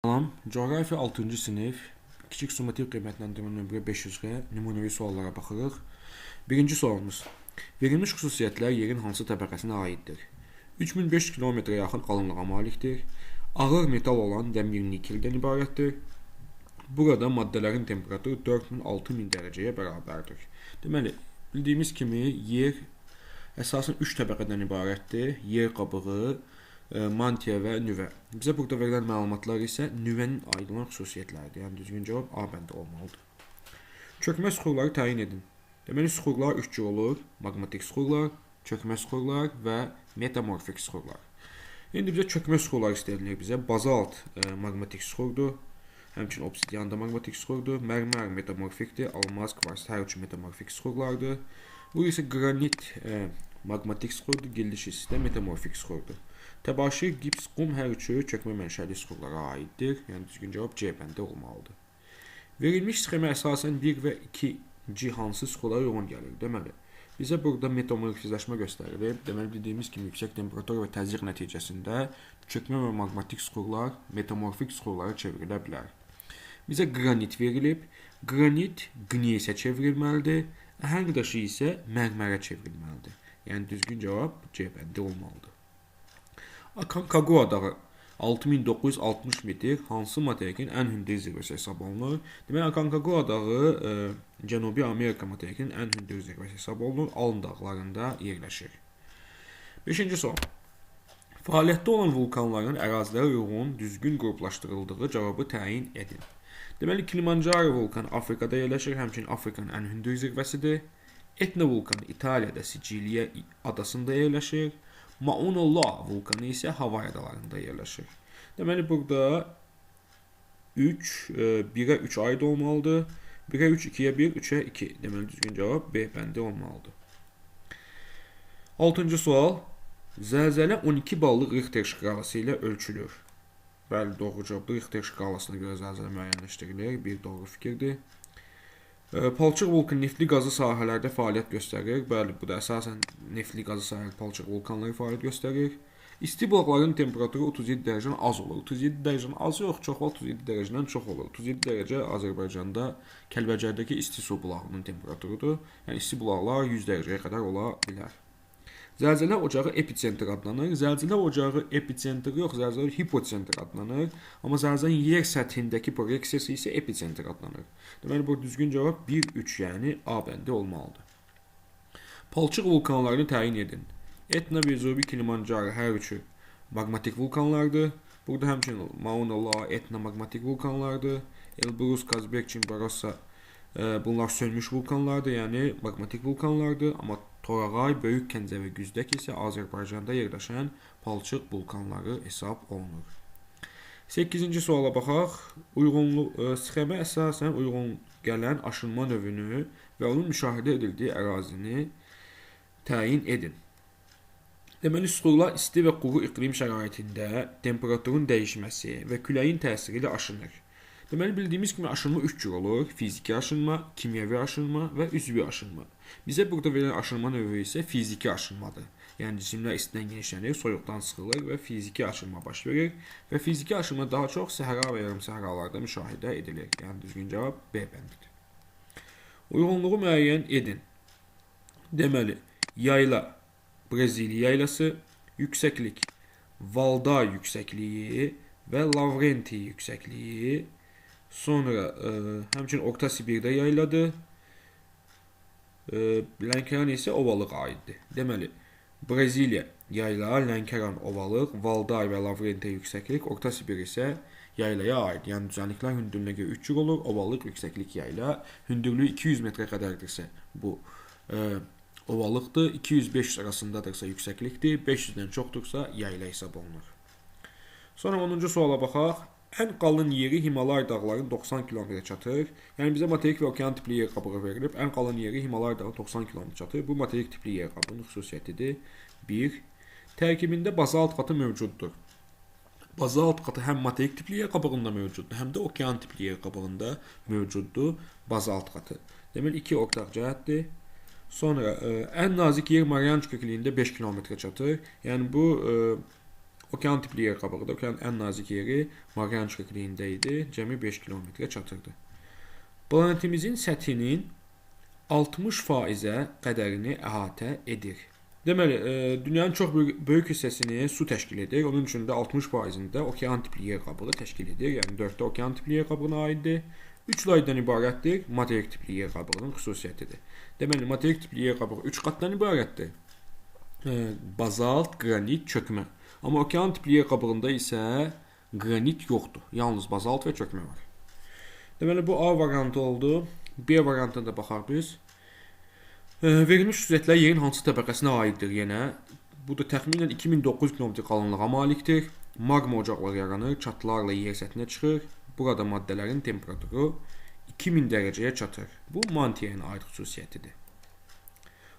Salam, coğrafiya 6-cı sinif, kiçik summativ qiymətləndirmə nömrə 500-ə nümunəvi suallara baxırıq. Birinci sualımız. Verilmiş xüsusiyyətlər yerin hansı təbəqəsinə aiddir? 3500 kilometrə yaxın qalınlığa malikdir. Ağır metal olan dəmir nikeldən ibarətdir. Burada maddələrin temperaturu 4000-6000 dərəcəyə bərabərdir. Deməli, bildiyimiz kimi yer əsasən 3 təbəqədən ibarətdir. Yer qabığı, mantiya və nüvə. Bizə burada verilən məlumatlar isə nüvənin ayrılan xüsusiyyətləridir. Yəni düzgün cavab A bəndi olmalıdır. Çökmə süxurları təyin edin. Deməli, süxurlar 3 cür olur. Maqmatik süxurlar, çökmə süxurlar və metamorfik süxurlar. İndi bizə çökmə süxurları istəyilir bizə. Bazalt maqmatik süxurdur. Həmçinin obsidian da maqmatik süxurdur. Mərmər metamorfikdir. Almaz, kvars hər üçü metamorfik süxurlardır. Bu isə qranit maqmatik süxurdur. Gildiş isə metamorfik süxurdur. Təbaşir, gips, qum hər üçü çökmə mənşəli süxurlara aiddir. Yəni düzgün cavab C bəndi olmalıdır. Verilmiş sxemə əsasən 1 və 2-ci hansı süxurlara uyğun gəlir? Deməli, bizə burada metamorfizləşmə göstərilir. Deməli, bildiyimiz kimi yüksək temperatur və təzyiq nəticəsində çökmə və maqmatik süxurlar metamorfik süxurlara çevrilə bilər. Bizə qranit verilib. Qranit qneysə çevrilməlidir. Əhəng daşı isə mərmərə çevrilməlidir. Yəni düzgün cavab C bəndi olmalıdır. Aconcagua dağı 6960 metr hansı materikin ən hündür zirvəsi hesab olunur? Deməli, Aconcagua dağı Cənubi Amerika materikinin ən hündür zirvəsi hesab olunur. Alın dağlarında yerləşir. 5-ci sual. Fəaliyyətdə olan vulkanların ərazilərə uyğun düzgün qruplaşdırıldığı cavabı təyin edin. Deməli, Kilimanjaro vulkanı Afrikada yerləşir, həmçinin Afrikanın ən hündür zirvəsidir. Etna vulkanı İtaliyada Siciliya adasında yerləşir. Mauna Loa vulkanı isə Havay adalarında yerləşir. Deməli, burada 1-ə 3 aid olmalıdır. 1-ə 3, 2-yə 1, 3-ə 2. Deməli, düzgün cavab B bəndi olmalıdır. 6-cı sual. Zəlzələ 12 ballıq Richter şkalası ilə ölçülür. Bəli, doğru cavabdır. Richter şkalasına görə zəlzələ müəyyənləşdirilir. Bir doğru fikirdir. Palçıq vulkanı neftli qazı sahələrdə fəaliyyət göstərir. Bəli, bu da əsasən neftli qazı sahələri palçıq vulkanları fəaliyyət göstərir. İsti bulaqların temperaturu 37 dərəcədən az olur. 37 dərəcədən az yox, çox vaxt 37 dərəcədən çox olur. 37 dərəcə Azərbaycanda Kəlbəcərdəki isti su bulağının temperaturudur. Yəni isti bulaqlar 100 dərəcəyə qədər ola bilər. Zəlzələ ocağı epitsentr adlanır. Zəlzələ ocağı epitsentr yox, zəlzələ hipocentr adlanır. Amma zəlzələnin yer səthindəki proyeksiyası isə epitsentr adlanır. Deməli, bu düzgün cavab 1-3, yəni A bəndi olmalıdır. Palçıq vulkanlarını təyin edin. Etna, Vezuvi, Kilimanjaro hər üçü maqmatik vulkanlardır. Burada həmçinin Mauna Loa, Etna maqmatik vulkanlardır. Elbrus, Kazbek, Chimborazo bunlar sönmüş vulkanlardır, yəni maqmatik vulkanlardır. Amma Torağay, Böyük Kəncə və Güzdək isə Azərbaycanda yerləşən palçıq vulkanları hesab olunur. 8-ci suala baxaq. Sxemə əsasən uyğun gələn aşınma növünü və onun müşahidə edildiyi ərazini təyin edin. Deməli, süxurlar isti və quru iqlim şəraitində temperaturun dəyişməsi və küləyin təsiri ilə aşınır. Deməli, bildiyimiz kimi aşınma 3 cür olur. Fiziki aşınma, kimyəvi aşınma və üzvi aşınma. Bizə burada verilən aşınma növü isə fiziki aşınmadır. Yəni, cisimlər istidən genişlənir, soyuqdan sıxılır və fiziki aşınma baş verir. Və fiziki aşınma daha çox səhra və yarım səhralarda müşahidə edilir. Yəni, düzgün cavab B bəndidir. Uyğunluğu müəyyən edin. Deməli, yayla Brezilya yaylası, yüksəklik Valdai yüksəkliyi və Lavrenti yüksəkliyi. Sonra həmçinin Orta Sibirdə yayladır. Lənkəran isə ovalıq aiddir. Deməli, Brezilya yayla, Lənkəran ovalıq, Valdai və Lavrenti yüksəklik, Orta Sibir isə yaylaya aid. Yəni düzənliklər hündürlüyünə görə 3 cür olur. Ovalıq, yüksəklik, yayla. Hündürlüyü 200 metrə qədərdirsə bu ovalıqdır. 200-500 arasındadırsa yüksəklikdir. 500-dən çoxdursa yayla hesab olunur. Sonra 10-cu suala baxaq. Ən qalın yeri Himalay dağlarının 90 km çatır. Yəni bizə materik və okean tipli yer qabığı verilib. Ən qalın yeri Himalay dağı 90 km çatır. Bu materik tipli yer qabığının xüsusiyyətidir. 1. Tərkibində bazalt qatı mövcuddur. Bazalt qatı həm materik tipli yer qabığında mövcuddur, həm də okean tipli yer qabığında mövcuddur bazalt qatı. Deməli, 2 ortaq cəhətdir. Sonra ən nazik yer Mariana köklüyündə 5 km çatır. Yəni bu Okean tipli yer qabıqdır. Okeanın ən nazik yeri Mariana çökəkliyində idi. Cəmi 5 kilometrə çatırdı. Planetimizin səthinin 60%-ə qədərini əhatə edir. Deməli, dünyanın çox böyük hissəsini su təşkil edir. Onun üçün də 60%-də okean tipli yer qabığı təşkil edir. Yəni 4-də okean tipli yer qabığına aiddir. 3 laydan ibarətdir. Materik tipli yer qabığının xüsusiyyətidir. Deməli, materik tipli yer qabığı 3 qatdan ibarətdir. Bazalt, qranit, çökmə. Amma okean tipli yer qabığında isə qranit yoxdur. Yalnız bazalt və çökmə var. Deməli, bu A variantı oldu. B variantına da baxaq biz. Verilmiş xüsusiyyətlər yerin hansı təbəqəsinə aiddir yenə. Bu da təxminən 2900 km qalınlığa malikdir. Magma ocaqları yaranır, çatılarla yer səthinə çıxır. Burada maddələrin temperaturu 2000 dərəcəyə çatır. Bu mantiyaya aid xüsusiyyətidir.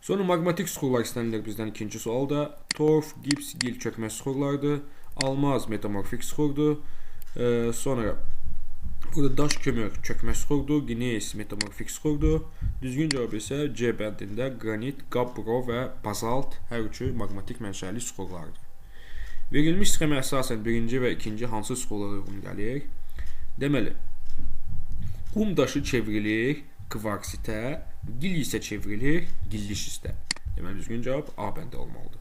Sonra maqmatik süxurlar istənilir bizdən ikinci sualda. Torf, gips, gil çökmə süxurlardır. Almaz metamorfik süxurdur. Sonra burada daş kömür çökmə süxurdur. Gneis metamorfik süxurdur. Düzgün cavab isə C bəndində qranit, gabbro və bazalt hər üçü maqmatik mənşəli süxurlardır. Verilmiş sxemə əsasən birinci və ikinci hansı süxurlara uyğun gəlir? Deməli, qum daşı çevrilir kvarsitə, gil isə çevrilir gillişistə. Deməli, düzgün cavab A bəndə olmalıdır.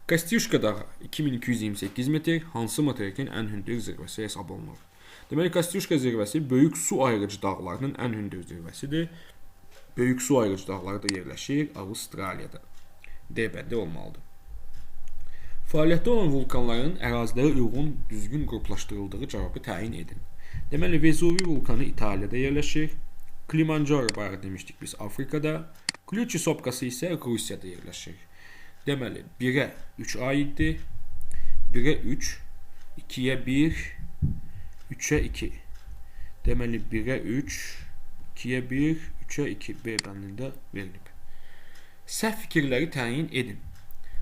Kostyuşka dağı 2228 metr hansı materikin ən hündür zirvəsi hesab olunur? Deməli, Kostyuşka zirvəsi böyük su ayırıcı dağlarının ən hündür zirvəsidir. Böyük su ayırıcı dağları da yerləşir Avstraliyada. D bəndə olmalıdır. Fəaliyyətdə olan vulkanların ərazilərə uyğun düzgün qruplaşdırıldığı cavabı təyin edin. Deməli, Vezuvi vulkanı İtaliyada yerləşir. Kilimanjaro barədə demişdik biz Afrikada. Kluchi sopkası isə Rusiyada yerləşir. Deməli, 1-ə 3 aiddir. 1-ə 3, 2-yə 1, 3-ə 2. Deməli, 1-ə 3, 2-yə 1, 3-ə 2 B bəndində verilib. Səhv fikirləri təyin edin.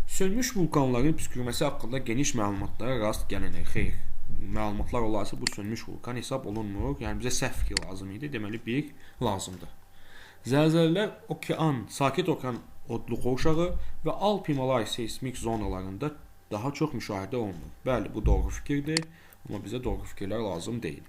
Sönmüş vulkanların püskürməsi haqqında geniş məlumatlara rast gəlinir. Xeyr, məlumatlar olarsa bu sönmüş vulkan hesab olunmur. Yəni bizə səhv fikir lazım idi. Deməli, 1 lazımdır. Zəlzələlər sakit okean odluğu uşağı və Alp Himalay seismik zonalarında daha çox müşahidə olunur. Bəli, bu doğru fikirdir, amma bizə doğru fikirlər lazım deyil.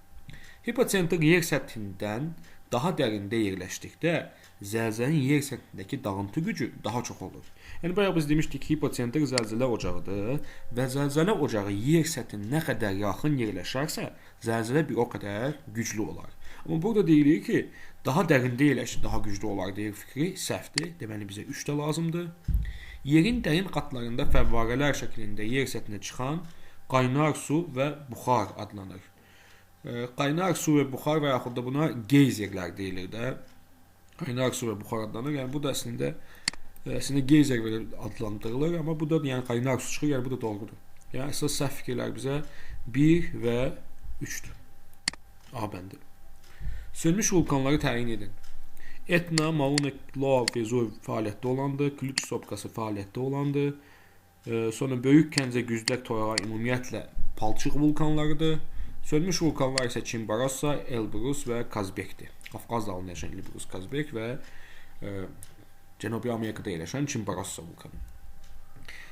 Hipocentr yer səthindən daha dərində yerləşdikdə zəlzələnin yer səthindəki dağıntı gücü daha çox olur. Yəni, bayaq biz demişdik ki, hipocentr zəlzələ ocağıdır və zəlzələ ocağı yer səthinə nə qədər yaxın yerləşərsə, zəlzələ bir o qədər güclü olar. Amma burada deyilir ki, daha dərində yerləşir, daha güclü olar deyir fikri, səhvdir. Deməli, bizə 3 də lazımdır. Yerin dərin qatlarında fəvvarələr şəklində yer səthinə çıxan qaynar su və buxar adlanır. Qaynar su və buxar və yaxud da buna geyzerlər deyilir də. Qaynar su və buxar adlanır. Yəni, bu da əslində geyzer adlandırılır, amma bu da yəni qaynar su çıxır, yəni bu da doğrudur. Yəni, əsas səhv fikirlər bizə 1 və 3-dür. A bəndi. Sönmüş vulkanları təyin edin. Etna, Mauna Loa, Vezuv fəaliyyətdə olandır. Kluchi sopkası fəaliyyətdə olandır. Sonra Böyük Kəncə, Güzdək, Torağa ümumiyyətlə palçıq vulkanlarıdır. Sönmüş vulkanlar isə Chimborazo, Elbrus və Kazbekdir. Qafqaz dağında yaşayan Elbrus, Kazbek və Cənubi Amerikada yerləşən Chimborazo vulkanı.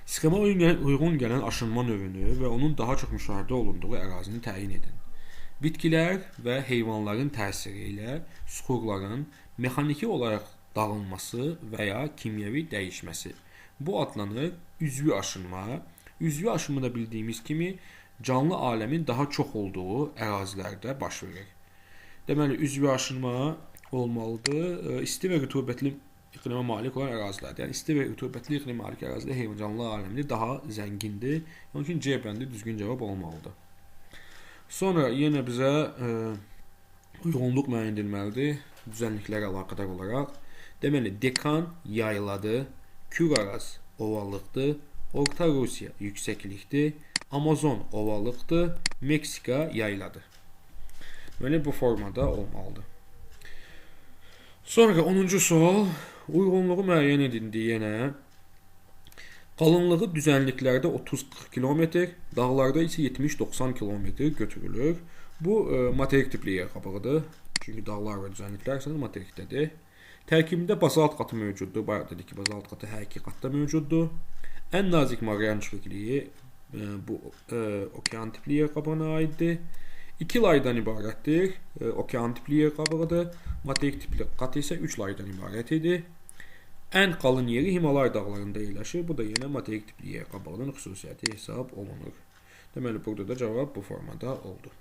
Sxemə uyğun gələn aşınma növünü və onun daha çox müşahidə olunduğu ərazini təyin edin. Bitkilər və heyvanların təsiri ilə süxurların mexaniki olaraq dağılması və ya kimyəvi dəyişməsi. Bu adlanır üzvü aşınma. Üzvü aşınma da bildiyimiz kimi canlı aləmin daha çox olduğu ərazilərdə baş verir. Deməli, üzvü aşınma olmalıdır. İsti və rütubətli iqlimə malik olan ərazilərdir. Yəni, isti və rütubətli iqlimə malik ərazidə heyvan canlı aləmi daha zəngindir. Onun üçün C bəndi düzgün cavab olmalıdır. Sonra yenə bizə uyğunluq müəyyən edilməlidir. Düzənliklərə əlaqədar olaraq. Deməli, Dekan yayladır, Küraraz ovalıqdır, Orta Rusiya yüksəklikdir, Amazon ovalıqdır, Meksika yayladır. Deməli, bu formada olmalıdır. Sonra 10-cu sual. Uyğunluğu müəyyən edildi yenə. Qalınlığı düzənliklərdə 30-40 km, dağlarda isə 70-90 km götürülür. Bu, materik tipli yer qabığıdır. Çünki dağlar və düzənliklər isə materikdədir. Tərkibində bazalt qatı mövcuddur. Bayaq dedik ki, bazalt qatı hər iki qatda mövcuddur. Ən nazik Mariana çökəkliyi bu okean tipli yer qabığına aiddir. 2 laydan ibarətdir. Okean tipli yer qabığıdır. Materik tipli qat isə 3 laydan ibarət idi. Ən qalın yeri Himalay dağlarında yerləşir. Bu da yenə materik tipli yer qabığının xüsusiyyəti hesab olunur. Deməli, burada da cavab bu formada oldu.